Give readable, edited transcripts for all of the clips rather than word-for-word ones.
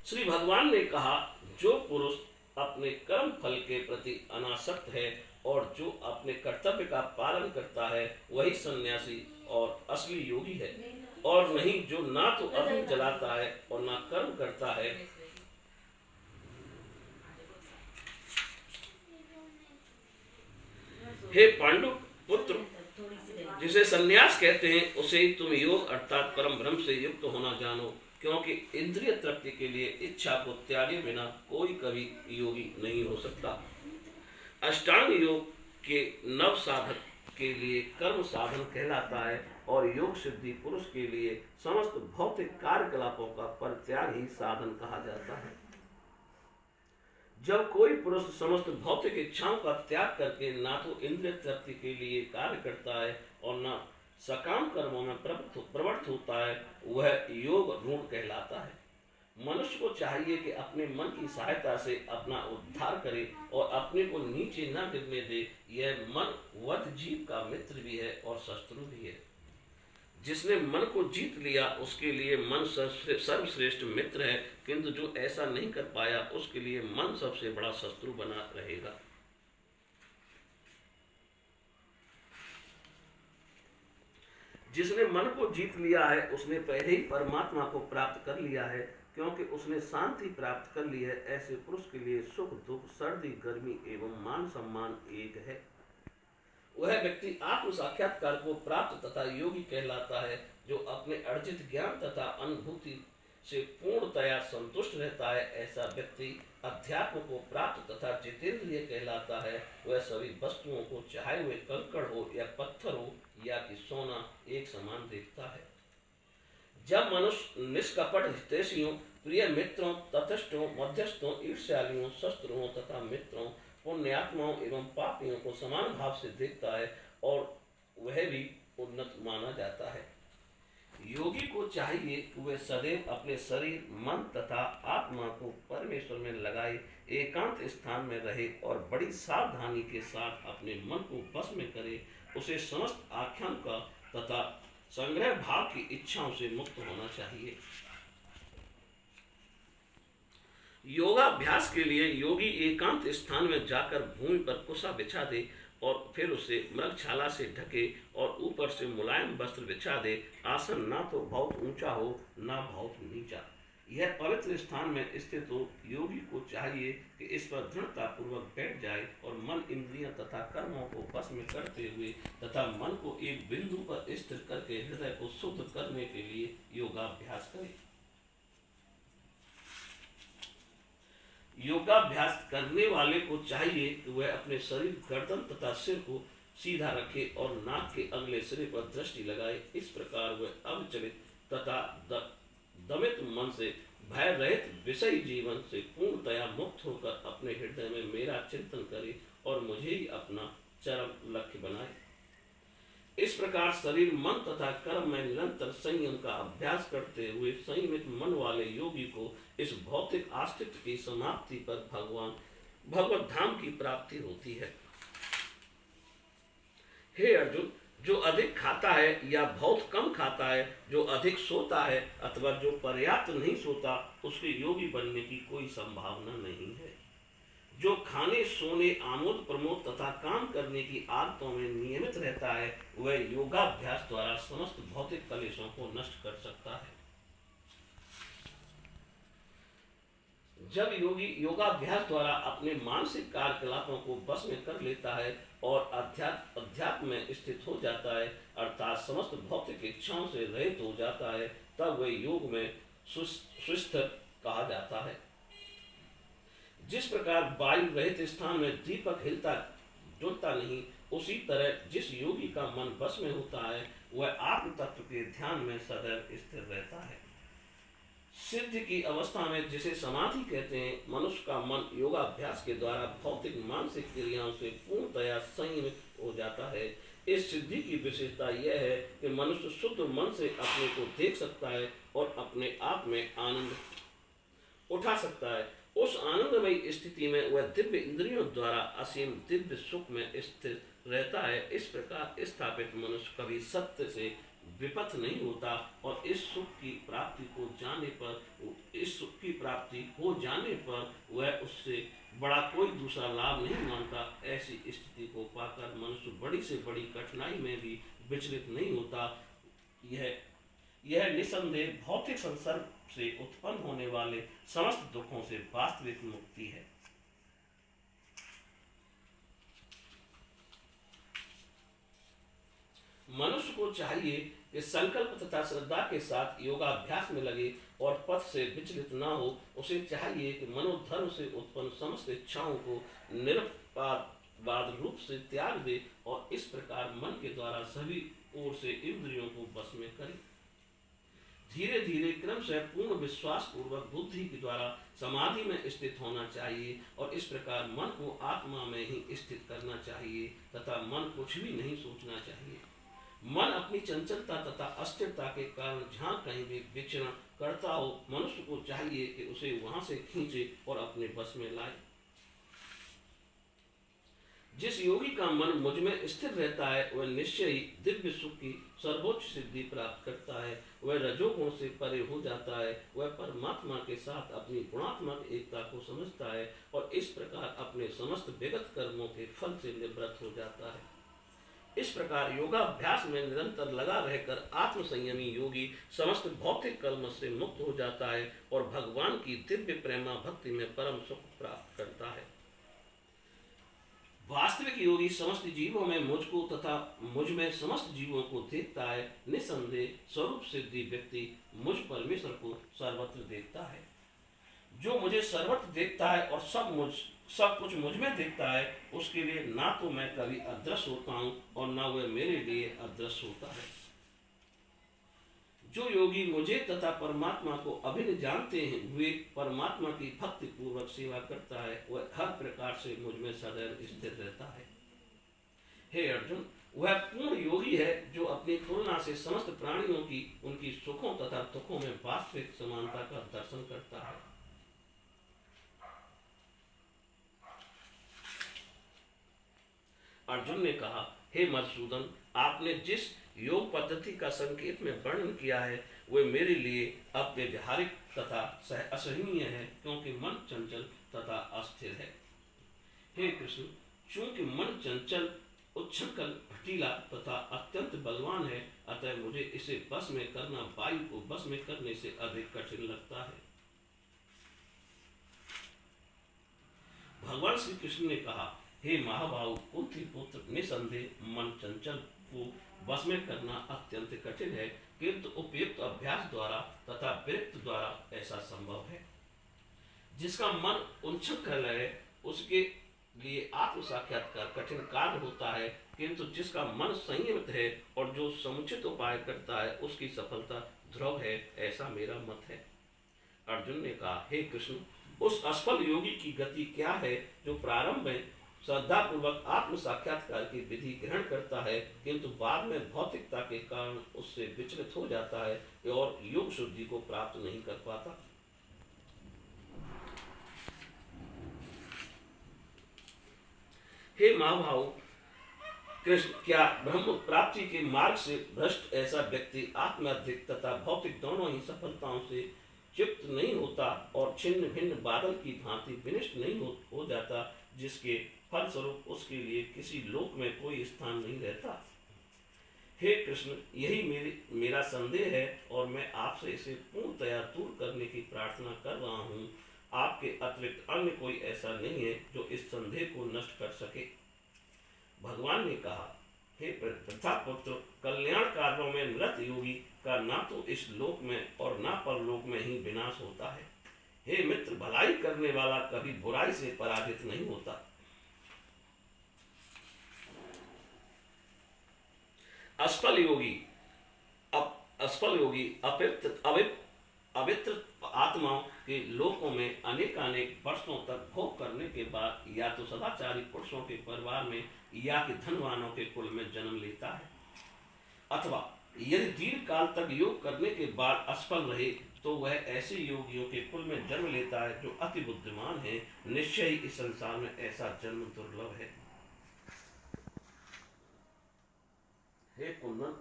श्री भगवान ने कहा, जो पुरुष अपने कर्म फल के प्रति अनासक्त है और जो अपने कर्तव्य का पालन करता है वही सन्यासी और असली योगी है, और नहीं जो ना तो अग्नि जलाता है और ना कर्म करता है। हे पांडु पुत्र, जिसे सन्यास कहते हैं उसे तुम योग अर्थात परम ब्रह्म से युक्त होना जानो, क्योंकि इंद्रिय तृप्ति के लिए इच्छा को त्यागे बिना कोई कभी योगी नहीं हो सकता। अष्टांग योग के नव साधक के लिए कर्म साधन कहलाता है और योग सिद्धि पुरुष के लिए समस्त भौतिक कार्यकलापों का परित्याग ही साधन कहा जाता है। जब कोई पुरुष समस्त भौतिक इच्छाओं का त्याग करके ना तो इंद्रिय तृप्ति के लिए कार्य करता है और न सकाम कर्मों में प्रवृत्त होता है, वह योग रूढ़ कहलाता है। मनुष्य को चाहिए कि अपने मन की सहायता से अपना उद्धार करे और अपने को नीचे न गिरने दे। यह मन वध जीव का मित्र भी है और शत्रु भी है। जिसने मन को जीत लिया उसके लिए मन सर्वश्रेष्ठ मित्र है, किंतु जो ऐसा नहीं कर पाया उसके लिए मन सबसे बड़ा शत्रु बना रहेगा। जिसने मन को जीत लिया है उसने पहले ही परमात्मा को प्राप्त कर लिया है, क्योंकि उसने शांति प्राप्त कर ली है। ऐसे पुरुष के लिए सुख दुख सर्दी गर्मी एवं मान सम्मान एक है। वह व्यक्ति आत्म साक्षात्कार को प्राप्त तथा योगी कहलाता है, जो अपने अर्जित ज्ञान तथा अनुभूति से पूर्णतया संतुष्ट रहता है। ऐसा व्यक्ति अध्यात्म को प्राप्त तथा जितेंद्रिय कहलाता है। वह सभी वस्तुओं को, चाहे वे कंकड़ हो या पत्थर हो या कि सोना, एक समान देखता है। जब मनुष्य निष्कपट हितैषियों, प्रिय मित्रों, तटस्थों, मध्यस्थों, ईर्ष्यालियों, शस्त्रुओं तथा मित्रों, पुण्यात्माओं एवं पापियों को समान भाव से देखता है और वह भी उन्नत माना जाता है। योगी को चाहिए कि वह सदैव अपने शरीर, मन तथा आत्मा को परमेश्वर में लगाए, एकांत स्थान में रहे और बड़ी सावधानी के साथ अपने मन को वश में करे। उसे समस्त आख्यान का तथा संग्रह भाव की इच्छाओं से मुक्त होना चाहिए। योगाभ्यास के लिए योगी एकांत स्थान में जाकर भूमि पर कुसा बिछा दे और फिर उसे मृगछाला से ढके और ऊपर से मुलायम वस्त्र बिछा दे। आसन ना तो बहुत ऊंचा हो ना बहुत नीचा, यह पवित्र स्थान में स्थित हो। योगी को चाहिए कि इस पर दृढ़ता पूर्वक बैठ जाए और मन, इंद्रियों तथा कर्मों को वश में करते हुए तथा मन को एक बिंदु पर स्थिर करके हृदय को शुद्ध करने के लिए योगाभ्यास करे। योगाभ्यास करने वाले को चाहिए कि वह अपने शरीर, गर्दन तथा सिर को सीधा रखे और नाक के अगले सिरे पर दृष्टि लगाए। इस प्रकार वह अविचलित तथा दमित मन से, भय रहित विषयी जीवन से पूर्णतया मुक्त होकर अपने हृदय में मेरा चिंतन करे और मुझे ही अपना चरम लक्ष्य बनाए। इस प्रकार शरीर, मन तथा कर्म में निरंतर संयम का अभ्यास करते हुए संयमित मन वाले योगी को इस भौतिक अस्तित्व की समाप्ति पर भगवत धाम की प्राप्ति होती है। हे अर्जुन, जो अधिक खाता है या बहुत कम खाता है, जो अधिक सोता है अथवा जो पर्याप्त नहीं सोता, उसके योगी बनने की कोई संभावना नहीं है। जो खाने, सोने, आमोद प्रमोद तथा काम करने की आदतों में नियमित रहता है, वह योगाभ्यास द्वारा समस्त भौतिक कलेशों को नष्ट कर सकता है। जब योगी योगाभ्यास द्वारा अपने मानसिक कार्यकलापों को बस में कर लेता है और अध्यात्म में स्थित हो जाता है, अर्थात समस्त भौतिक इच्छाओं से रहित हो जाता है, तब वह योग में सुस्थिर कहा जाता है। जिस प्रकार वायु रहित स्थान में दीपक हिलता डुलता नहीं, उसी तरह जिस योगी का मन बस में होता है वह आत्म तत्व के ध्यान में सदैव स्थिर रहता है। सिद्धि की अवस्था में, जिसे समाधि कहते हैं, मनुष्य का मन योगाभ्यास के द्वारा भौतिक मानसिक क्रियाओं से पूर्णतया संयमित हो जाता है। इस सिद्धि की विशेषता यह है कि मनुष्य शुद्ध मन से अपने को देख सकता है और अपने आप में आनंद उठा सकता है। उस आनंदमयी स्थिति में वह दिव्य इंद्रियों द्वारा असीम दिव्य सुख में स्थिर रहता है। इस प्रकार स्थापित मनुष्य कभी सत्य से विपथ नहीं होता, और इस सुख की प्राप्ति को जाने पर, इस सुख की प्राप्ति हो जाने पर वह उससे बड़ा कोई दूसरा लाभ नहीं मानता। ऐसी स्थिति को पाकर मनुष्य बड़ी से बड़ी कठिनाई में भी विचलित नहीं होता। यह यह निसंदेह भौतिक संसर्ग से उत्पन्न होने वाले समस्त दुखों से वास्तविक मुक्ति है। मनुष्य को चाहिए कि संकल्प तथा श्रद्धा के साथ योगाभ्यास में लगे और पथ से विचलित न हो। उसे चाहिए कि मनोधर्म से उत्पन्न समस्त इच्छाओं को निरुपाद रूप से त्याग दे और इस प्रकार मन के द्वारा सभी ओर से इंद्रियों को बस में करे। धीरे धीरे क्रम से पूर्ण विश्वास पूर्वक बुद्धि के द्वारा समाधि में स्थित होना चाहिए और इस प्रकार मन को आत्मा में ही स्थित करना चाहिए तथा मन कुछ भी नहीं सोचना चाहिए। मन अपनी चंचलता तथा अस्थिरता के कारण जहाँ कहीं भी विचरण करता हो, मनुष्य को चाहिए कि उसे वहां से खींचे और अपने बस में लाए। जिस योगी का मन मुझ में स्थिर रहता है वह निश्चय ही दिव्य सुख की सर्वोच्च सिद्धि प्राप्त करता है। वह रजोगुण से परे हो जाता है। वह परमात्मा के साथ अपनी गुणात्मक एकता को समझता है और इस प्रकार अपने समस्त विगत कर्मों के फल से निवृत्त हो जाता है। इस प्रकार योगाभ्यास में निरंतर लगा रहकर आत्म संयमी योगी समस्त भौतिक कर्म से मुक्त हो जाता है और भगवान की दिव्य प्रेमा भक्ति में परम सुख प्राप्त करता है। वास्तविक योगी समस्त जीवों में मुझको तथा मुझ में समस्त जीवों को देखता है। निसंदेह स्वरूप सिद्धि व्यक्ति मुझ परमेश्वर को सर्वत्र देखता है। जो मुझे सर्वत्र देखता है और सब कुछ मुझ में देखता है, उसके लिए ना तो मैं कभी अदृश्य होता हूं और ना वह मेरे लिए अदृश्य होता है। जो योगी मुझे तथा परमात्मा को अभिन्न जानते हुए परमात्मा की भक्ति पूर्वक सेवा करता है, वह हर प्रकार से मुझ में सदैव स्थिर रहता है। हे अर्जुन, वह पूर्ण योगी है जो अपनी तुलना से समस्त प्राणियों की उनकी सुखों तथा दुखों में वास्तविक समानता का दर्शन करता है। अर्जुन ने कहा, हे मधुसूदन, आपने जिस योग पद्धति का संकेत में वर्णन किया है वह मेरे लिए अव्यवहारिक तथा असहनीय है, क्योंकि मन चंचल तथा अस्थिर है। हे कृष्ण, चूंकि मन चंचल, उच्छृंखल, हठीला तथा अत्यंत बलवान है, अतः मुझे इसे बस में करना वायु को बस में करने से अधिक कठिन लगता है। भगवान श्री कृष्ण ने कहा, हे महाबाहु कुंती पुत्र, निसंदेह मन चंचल को बस में करना अत्यंत कठिन है, किंतु उपयुक्त अभ्यास द्वारा तथा विरक्त द्वारा ऐसा संभव है। जिसका मन उच्छृंखल है उसके लिए आत्म साक्षात्कार कठिन कार्य होता है, किंतु जिसका मन संयमित है और जो समुचित उपाय करता है उसकी सफलता ध्रुव है, ऐसा मेरा मत है। अर्जुन ने कहा, हे कृष्ण, उस असफल योगी की गति क्या है जो प्रारंभ में श्रद्धा पूर्वक आत्म साक्षात्कार की विधि ग्रहण करता है, किंतु बाद में भौतिकता के कारण उससे विचलित हो जाता है और योग शुद्धि को प्राप्त नहीं कर पाता। हे महाभाव कृष्ण, क्या ब्रह्म प्राप्ति के मार्ग से भ्रष्ट ऐसा व्यक्ति आत्माधिक तथा भौतिक दोनों ही सफलताओं से चित्त नहीं होता और छिन्न भिन्न बादल की भांति विनिष्ट नहीं हो जाता, जिसके फलस्वरूप उसके लिए किसी लोक में कोई स्थान नहीं रहता। हे कृष्ण, यही मेरा संदेह है और मैं आपसे इसे पूर्णतया दूर करने की प्रार्थना कर रहा हूँ। आपके अतिरिक्त अन्य कोई ऐसा नहीं है जो इस संदेह को नष्ट कर सके। भगवान ने कहा, हे प्रथापुत्र, कल्याण कार्यों में निरत योगी का ना तो इस लोक में और ना परलोक में ही विनाश होता है। हे मित्र, भलाई करने वाला कभी बुराई से पराजित नहीं होता। असफल योगी अवित्र आत्माओं के लोकों में अनेकानेक वर्षों तक भोग करने के बाद या तो सदाचारी पुरुषों के परिवार में या कि धनवानों के कुल में जन्म लेता है, अथवा यदि दीर्घ काल तक योग करने के बाद असफल रहे तो वह ऐसे योगियों के कुल में जन्म लेता है जो अति बुद्धिमान है। निश्चय ही इस संसार में ऐसा जन्म दुर्लभ है। हे कुंदन,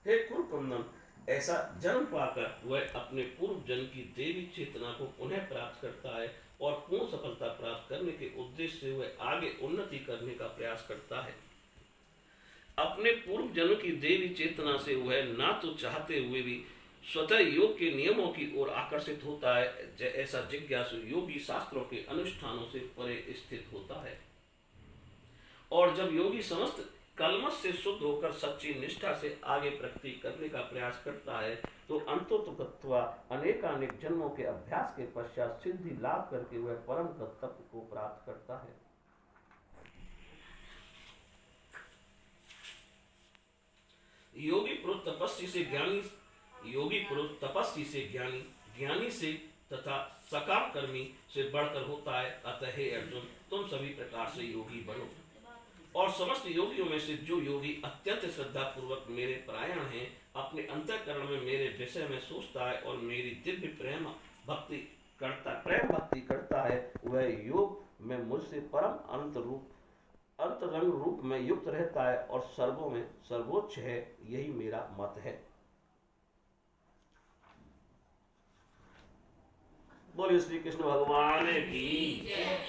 हे कुरुकुंदन, ऐसा जन्म पाकर वह अपने पूर्व जन्म की देवी चेतना को पुनः प्राप्त करता है और पूर्ण सफलता प्राप्त करने के उद्देश्य से वह आगे उन्नति करने का प्रयास करता है। अपने पूर्व जन्म की देवी चेतना से वह ना तो चाहते हुए भी स्वतः योग के नियमों की ओर आकर्षित होता है। ऐसा जिज्ञासु योगी शास्त्रों के अनुष्ठानों से परे स्थित होता है। और जब योगी समस्त कलमश से शुद्ध होकर सच्ची निष्ठा से आगे प्रगति करने का प्रयास करता है, तो अंततोगत्वा अनेकानेक जन्मों के अभ्यास के पश्चात सिद्धि लाभ करके वह परम तत्व को प्राप्त करता है। योगी पुरुष तपस्वी से ज्ञानी, योगी पुरुष तपस्वी से ज्ञानी, ज्ञानी से तथा सकाम कर्मी से बढ़कर होता है। अतः हे अर्जुन, तुम सभी प्रकार से योगी बनो। और समस्त योगियों में से जो योगी अत्यंत श्रद्धा पूर्वक मेरे परायण हैं, अपने अंतःकरण में मेरे विषय में सोचता है और मेरी दिव्य प्रेम भक्ति करता है, वह योग में मुझसे परम अंतरंग रूप में युक्त रहता है और सर्वों में सर्वोच्च है। यही मेरा मत है। बोलिए श्री कृष्ण भगवान की जय।